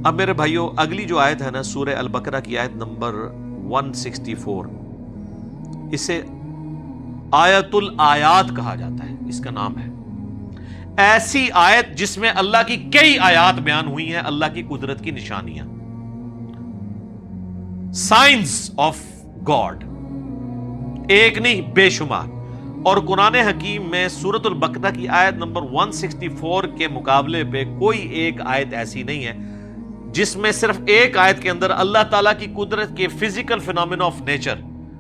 اب میرے بھائیوں اگلی جو آیت ہے نا سورہ البقرہ کی آیت نمبر 164، اسے آیت الآیات کہا جاتا ہے، اس کا نام ہے ایسی آیت جس میں اللہ کی کئی آیات بیان ہوئی ہیں، اللہ کی قدرت کی نشانیاں، سائنس آف گاڈ، ایک نہیں بے شمار۔ اور قرآن حکیم میں سورۃ البقرہ کی آیت نمبر 164 کے مقابلے پہ کوئی ایک آیت ایسی نہیں ہے جس میں صرف ایک آیت کے اندر اللہ تعالیٰ کی قدرت کے فزیکل فینومینا آف نیچر،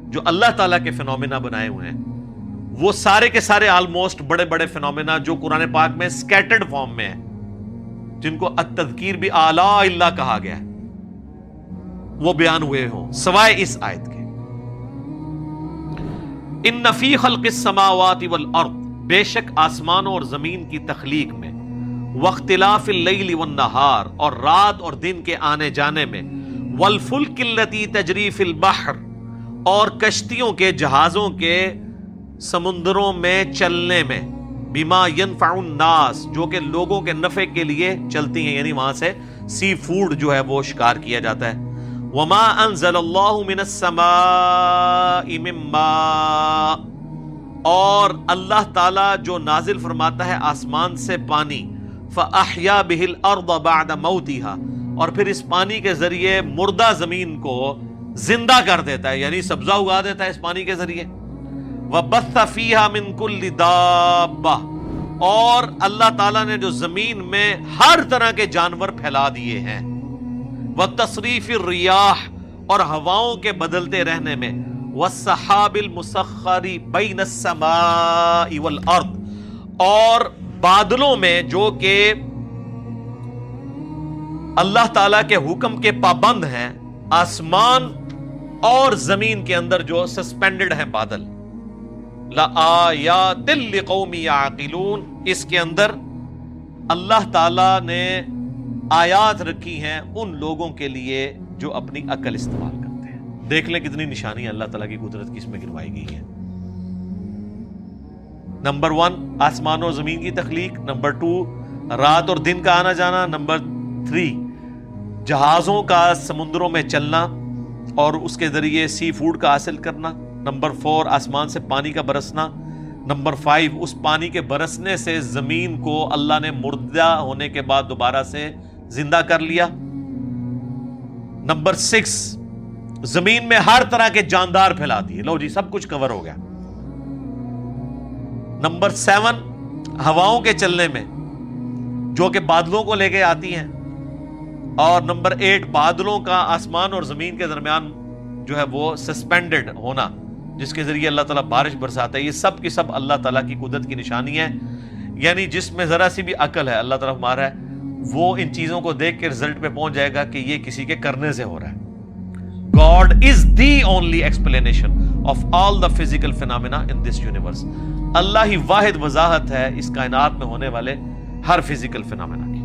جو اللہ تعالیٰ کے فینومینا بنائے ہوئے ہیں، وہ سارے کے سارے آلموسٹ بڑے بڑے فینومینا جو قرآن پاک میں سکیٹرڈ فارم میں ہیں، جن کو التذکیر بھی اعلیٰ اللہ کہا گیا ہے، وہ بیان ہوئے ہوں سوائے اس آیت کے۔ ان فی خلق السماوات والارض، بے شک آسمانوں اور زمین کی تخلیق میں، واختلاف اللیل والنہار، اور رات اور دن کے آنے جانے میں، والفلک التی تجری فی البحر، اور کشتیوں کے جہازوں کے سمندروں میں چلنے میں، بما ینفع الناس، جو کہ لوگوں کے نفع کے لیے چلتی ہیں، یعنی وہاں سے سی فوڈ جو ہے وہ شکار کیا جاتا ہے۔ وما انزل اللہ من السماء من ماء، اور اللہ تعالی جو نازل فرماتا ہے آسمان سے پانی، فاحیا بہ الارض بعد موتها، اور پھر اس پانی کے ذریعے مردہ زمین کو زندہ کر دیتا ہے، یعنی سبزہ اگا دیتا ہے اس پانی کے ذریعے۔ وبث فیہا من کل دابہ، اور اللہ تعالیٰ نے جو زمین میں ہر طرح کے جانور پھیلا دیے ہیں۔ وتصریف الریاح، اور ہواؤں کے بدلتے رہنے میں، والسحاب المسخر بین السماء والارض، اور بادلوں میں جو کہ اللہ تعالیٰ کے حکم کے پابند ہیں، آسمان اور زمین کے اندر جو سسپینڈڈ ہیں بادل، لآیات لقوم یعقلون، اس کے اندر اللہ تعالیٰ نے آیات رکھی ہیں ان لوگوں کے لیے جو اپنی عقل استعمال کرتے ہیں۔ دیکھ لیں کتنی نشانی اللہ تعالیٰ کی قدرت کی اس میں گنوائی گئی ہے۔ نمبر 1 آسمان اور زمین کی تخلیق، نمبر 2 رات اور دن کا آنا جانا، نمبر 3 جہازوں کا سمندروں میں چلنا اور اس کے ذریعے سی فوڈ کا حاصل کرنا، نمبر 4 آسمان سے پانی کا برسنا، نمبر 5 اس پانی کے برسنے سے زمین کو اللہ نے مردہ ہونے کے بعد دوبارہ سے زندہ کر لیا، نمبر 6 زمین میں ہر طرح کے جاندار پھیلا دیے، لو جی سب کچھ کور ہو گیا، نمبر 7 ہواؤں کے چلنے میں جو کہ بادلوں کو لے کے آتی ہیں، اور نمبر 8 بادلوں کا آسمان اور زمین کے درمیان جو ہے وہ سسپینڈڈ ہونا، جس کے ذریعے اللہ تعالیٰ بارش برساتا ہے۔ یہ سب کی سب اللہ تعالیٰ کی قدرت کی نشانی ہے، یعنی جس میں ذرا سی بھی عقل ہے اللہ تعالیٰ ہمارا ہے، وہ ان چیزوں کو دیکھ کے رزلٹ پہ پہنچ جائے گا کہ یہ کسی کے کرنے سے ہو رہا ہے۔ God is the only explanation of all the physical phenomena in this universe۔ اللہ ہی واحد وضاحت ہے اس کائنات میں ہونے والے ہر فزیکل فینامنا کی۔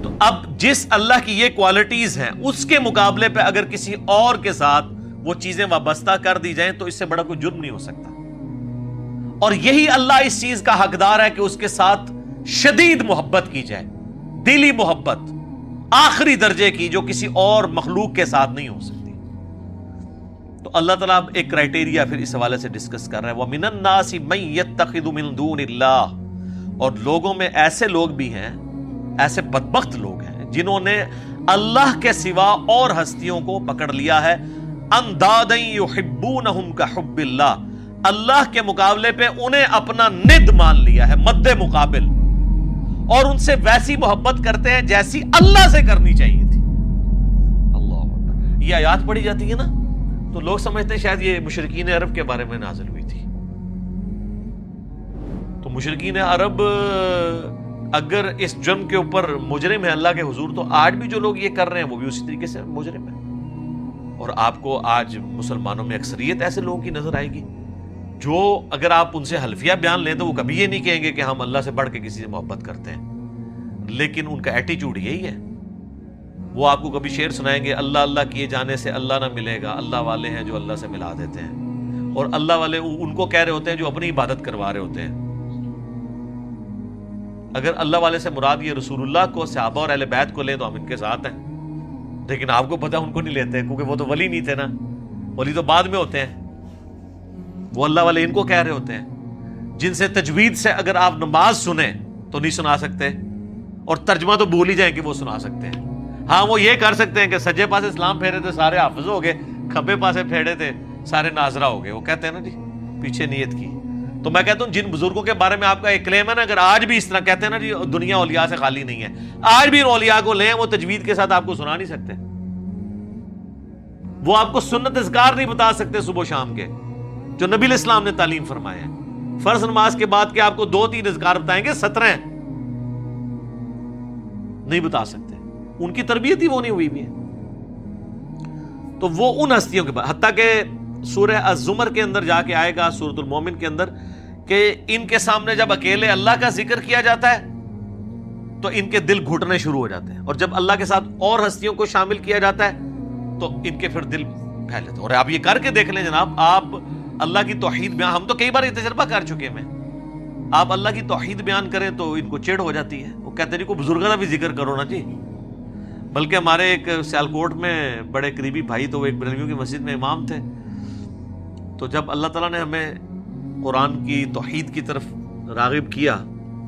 تو اب جس اللہ کی یہ کوالٹیز ہیں اس کے مقابلے پہ اگر کسی اور کے ساتھ وہ چیزیں وابستہ کر دی جائیں تو اس سے بڑا کوئی جرم نہیں ہو سکتا، اور یہی اللہ اس چیز کا حقدار ہے کہ اس کے ساتھ شدید محبت کی جائے، دلی محبت آخری درجے کی، جو کسی اور مخلوق کے ساتھ نہیں ہو سکتی۔ تو اللہ تعالیٰ اب ایک کرائٹیریا پھر اس حوالے سے ڈسکس کر رہے ہیں، وَمِنَ النَّاسِ مَن يَتَّخِذُ مِن دُونِ اللَّهِ، اور لوگوں میں ایسے لوگ بھی ہیں، ایسے بدبخت لوگ ہیں جنہوں نے اللہ کے سوا اور ہستیوں کو پکڑ لیا ہے، اندادا یحبونہم کحب اللہ، اللہ کے مقابلے پہ انہیں اپنا ند مان لیا ہے، مد مقابل، اور ان سے ویسی محبت کرتے ہیں جیسی اللہ سے کرنی چاہیے تھی۔ اللہ اکبر۔ یہ آیات پڑھی جاتی ہے نا تو لوگ سمجھتے ہیں شاید یہ مشرکین عرب کے بارے میں نازل ہوئی تھی۔ تو مشرکین عرب اگر اس جرم کے اوپر مجرم ہے اللہ کے حضور، تو آج بھی جو لوگ یہ کر رہے ہیں وہ بھی اسی طریقے سے مجرم ہیں۔ اور آپ کو آج مسلمانوں میں اکثریت ایسے لوگوں کی نظر آئے گی جو اگر آپ ان سے حلفیہ بیان لیں تو وہ کبھی یہ نہیں کہیں گے کہ ہم اللہ سے بڑھ کے کسی سے محبت کرتے ہیں، لیکن ان کا ایٹیچیوڈ یہی ہے۔ وہ آپ کو کبھی شعر سنائیں گے، اللہ اللہ کیے جانے سے اللہ نہ ملے گا، اللہ والے ہیں جو اللہ سے ملا دیتے ہیں، اور اللہ والے ان کو کہہ رہے ہوتے ہیں جو اپنی عبادت کروا رہے ہوتے ہیں۔ اگر اللہ والے سے مراد یہ رسول اللہ کو، صحابہ اور اہل بیت کو لیں تو ہم ان کے ساتھ ہیں، لیکن آپ کو پتہ ان کو نہیں لیتے کیونکہ وہ تو ولی نہیں تھے نا، ولی تو بعد میں ہوتے ہیں، وہ اللہ والے ان کو کہہ رہے ہوتے ہیں جن سے تجوید سے اگر آپ نماز سنیں تو نہیں سنا سکتے، اور ترجمہ تو بھول ہی جائیں کہ وہ سنا سکتے ہیں۔ ہاں وہ یہ کر سکتے ہیں کہ سجے پاسے اسلام پھیرے تھے سارے حافظ ہو گئے، کھبے پاسے پھیرے تھے سارے ناظرہ ہو گئے، وہ کہتے ہیں نا جی پیچھے نیت کی۔ تو میں کہتا ہوں جن بزرگوں کے بارے میں آپ کا ایک کلیم ہے نا، اگر آج بھی اس طرح کہتے ہیں نا جی دنیا اولیاء سے خالی نہیں ہے، آج بھی ان اولیاء کو لیں، وہ تجوید کے ساتھ آپ کو سنا نہیں سکتے، وہ آپ کو سنت اذکار نہیں بتا سکتے صبح و شام کے جو نبی علیہ السلام نے تعلیم فرمائے ہیں۔ فرض نماز کے بعد کے آپ کو 2-3 اذکار بتائیں گے، 17 نہیں بتا سکتے، ان کی تربیت ہی وہ نہیں ہوئی بھی ہے۔ تو وہ ان ہستیوں کے بعد، حتیٰ کہ سورہ الزمر کے اندر جا کے آئے گا، سورۃ المومن کے اندر، کہ ان کے سامنے جب اکیلے اللہ کا ذکر کیا جاتا ہے تو ان کے دل گھٹنے شروع ہو جاتے ہیں، اور جب اللہ کے ساتھ اور ہستیوں کو شامل کیا جاتا ہے تو ان کے پھر دل پھیل جاتے ہیں۔ اور آپ یہ کر کے دیکھ لیں جناب، آپ اللہ کی توحید بیان، ہم تو کئی بار یہ تجربہ کر چکے ہیں، آپ اللہ کی توحید بیان کریں تو ان کو چڑ ہو جاتی ہے، وہ کہتے ہیں جی کو بزرگوں کا بھی ذکر کرو نا جی۔ بلکہ ہمارے ایک سیالکوٹ میں بڑے قریبی بھائی، تو وہ ایک بریلویوں کی مسجد میں امام تھے، تو جب اللہ تعالیٰ نے ہمیں قرآن کی توحید کی طرف راغب کیا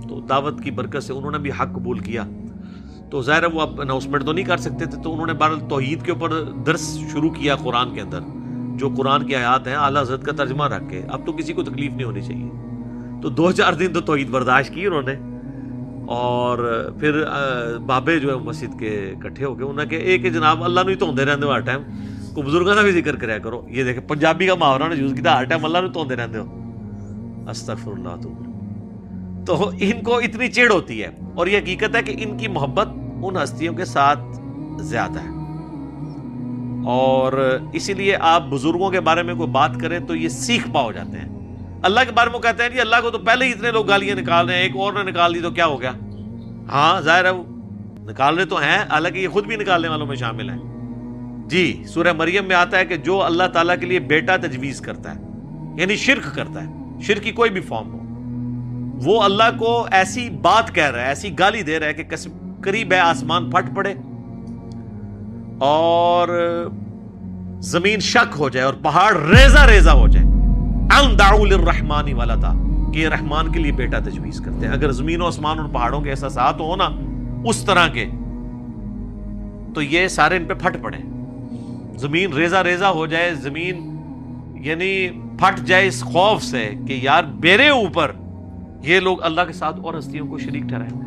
تو دعوت کی برکت سے انہوں نے بھی حق قبول کیا، تو ظاہر ہے وہ اب اناؤنسمنٹ تو نہیں کر سکتے تھے، تو انہوں نے بہرحال توحید کے اوپر درس شروع کیا قرآن کے اندر، جو قرآن کی آیات ہیں اعلیٰ حضرت کا ترجمہ رکھ کے، اب تو کسی کو تکلیف نہیں ہونی چاہیے۔ تو 2-4 دن تو توحید برداشت کی انہوں نے، اور پھر بابے جو ہے مسجد کے اکٹھے ہو گئے، انہوں نے کہ ایک جناب اللہ نہیں توندے رہتے ہو ہر ٹائم، کو بزرگوں کا بھی ذکر کریا کرو۔ یہ دیکھیں پنجابی کا محاورہ نے یوز کیا، ہر ٹائم اللہ نہیں توندے رہتے ہو، استغفر اللہ۔ تو ان کو اتنی چڑ ہوتی ہے، اور یہ حقیقت ہے کہ ان کی محبت ان ہستیوں کے ساتھ زیادہ ہے، اور اسی لیے آپ بزرگوں کے بارے میں کوئی بات کریں تو یہ سیکھ پا ہو جاتے ہیں۔ اللہ کے بارے میں کہتے ہیں جی اللہ کو تو پہلے ہی اتنے لوگ گالیاں نکال رہے ہیں، ایک اور نے نکال دی تو کیا ہو گیا؟ ہاں ظاہر ہے وہ نکال رہے تو ہیں، حالانکہ یہ خود بھی نکالنے والوں میں شامل ہیں جی۔ سورہ مریم میں آتا ہے کہ جو اللہ تعالیٰ کے لیے بیٹا تجویز کرتا ہے، یعنی شرک کرتا ہے، شرک کی کوئی بھی فارم ہو، وہ اللہ کو ایسی بات کہہ رہا ہے، ایسی گالی دے رہا ہے کہ قریب ہے آسمان پھٹ پڑے اور زمین شک ہو جائے اور پہاڑ ریزہ ریزہ ہو جائے، ان دعوا للرحمن ولدا، کہ یہ رحمان کے لیے بیٹا تجویز کرتے ہیں۔ اگر زمین و آسمان اور پہاڑوں کے احساسات ہو نا اس طرح کے، تو یہ سارے ان پہ پھٹ پڑے، زمین ریزہ ریزہ ہو جائے، زمین یعنی پھٹ جائے اس خوف سے کہ یار میرے اوپر یہ لوگ اللہ کے ساتھ اور ہستیوں کو شریک ٹھہرائیں۔